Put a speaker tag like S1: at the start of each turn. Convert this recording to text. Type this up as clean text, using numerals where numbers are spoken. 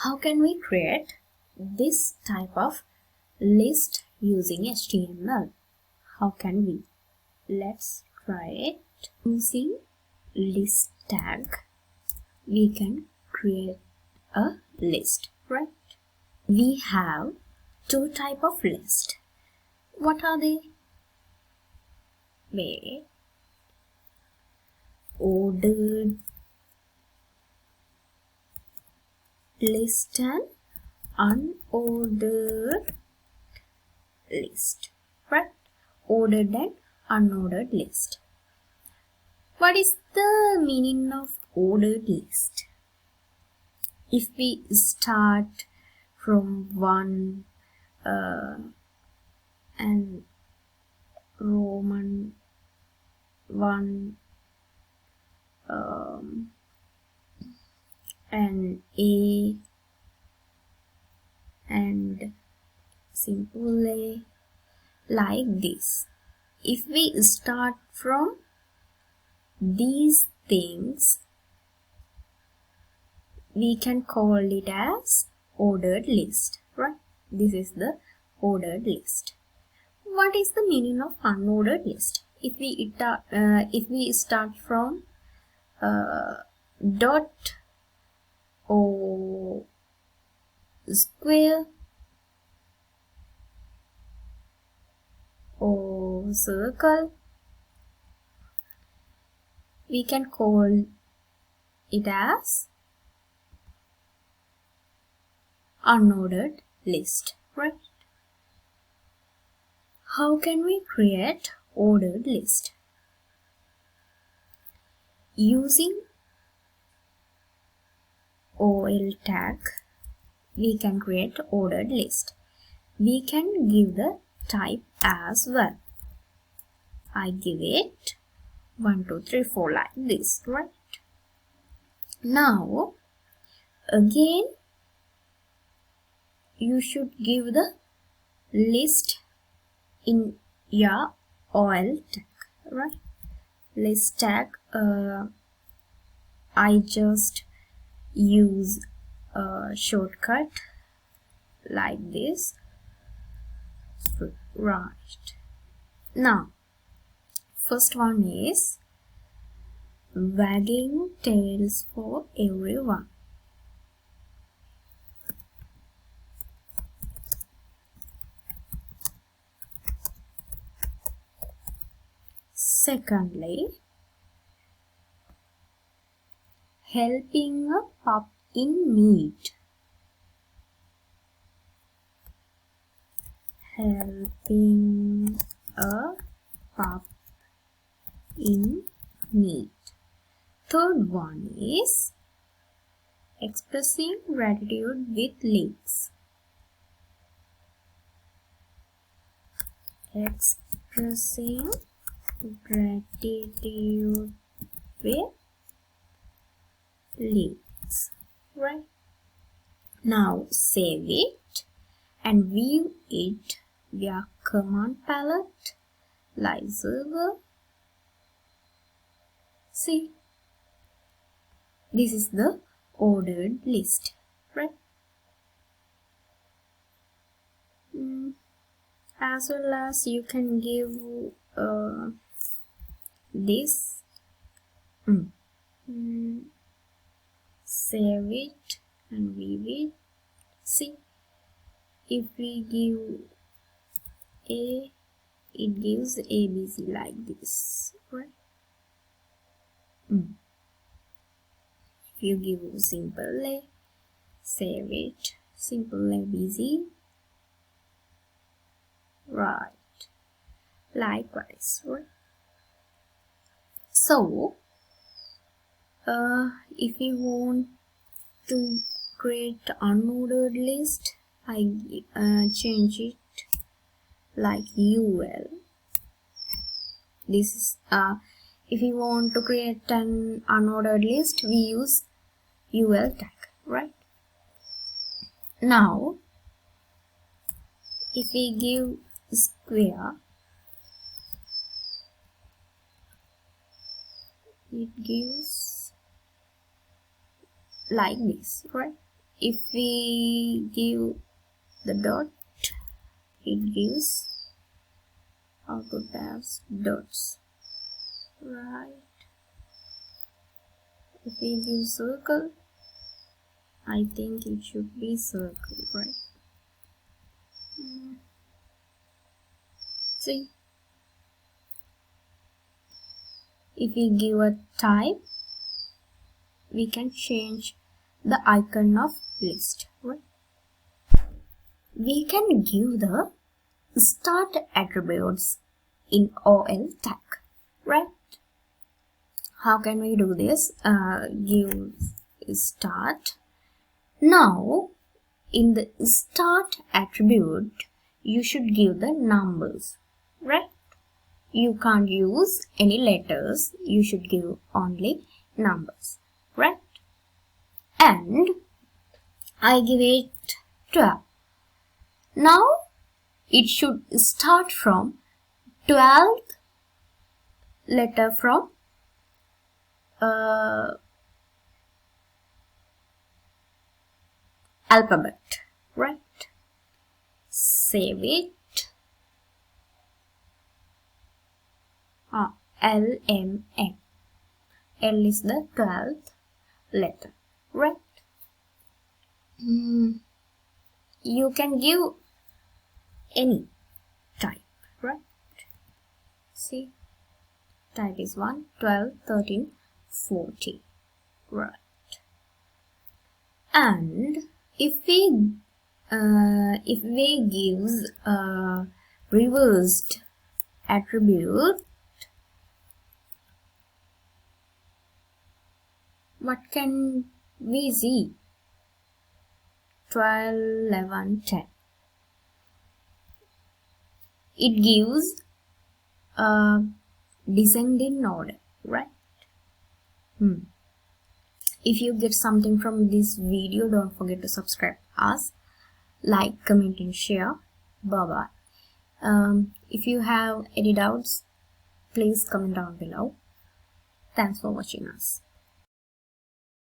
S1: How can we create this type of list using HTML? How can we? Let's try it. Using list tag, we can create a list, right? We have two type of list. What are they? Wait. Ordered list and unordered list, right? Ordered and unordered list. What is the meaning of ordered list? If we start from one and Roman one and A and simple A, like this. If we start from these things, we can call it as ordered list, right? This is the ordered list. What is the meaning of unordered list? If we start from dot or square or circle, we can call it as unordered list, right? How can we create ordered list? Using OL tag, we can create ordered list. We can give the type as well. I give it 1, 2, 3, 4 like this, right? Now, again, you should give the list in your OL tag, right? List tag, I just use a shortcut like this, right? Now, first one is wagging tails for everyone. Secondly, helping a pup in need. Helping a pup in need. Third one is expressing gratitude with links. Expressing gratitude with links, right? Now save it and view it via command palette like server. See, this is the ordered list, right? As well as you can give this. Save it and view it. See, if we give A, it gives ABC like this, right? If you give simple A, save it, simple ABC, right? Likewise, right? So, if we want to create unordered list, I change it like UL. This is if you want to create an unordered list, we use UL tag, right? Now, if we give square, it gives like this, right? if we give the dot, it gives output as dots, right? If we give circle, I think it should be circle, right? See, if we give a type, we can change the icon of list, right? We can give the start attributes in OL tag, right? How can we do this? Give start. Now in the start attribute, you should give the numbers, right? You can't use any letters, you should give only numbers, right? And I give it 12. Now it should start from 12th letter from alphabet, right? Save it. LMN. L is the 12th letter, right? You can give any type, right? See, type is 1, 12, 13, 14, right? And if we gives a reversed attribute, what can we see? 12, 11, 10. It gives a descending order, right? If you get something from this video, don't forget to subscribe us, like, comment and share. Bye bye. If you have any doubts, please comment down below. Thanks for watching us.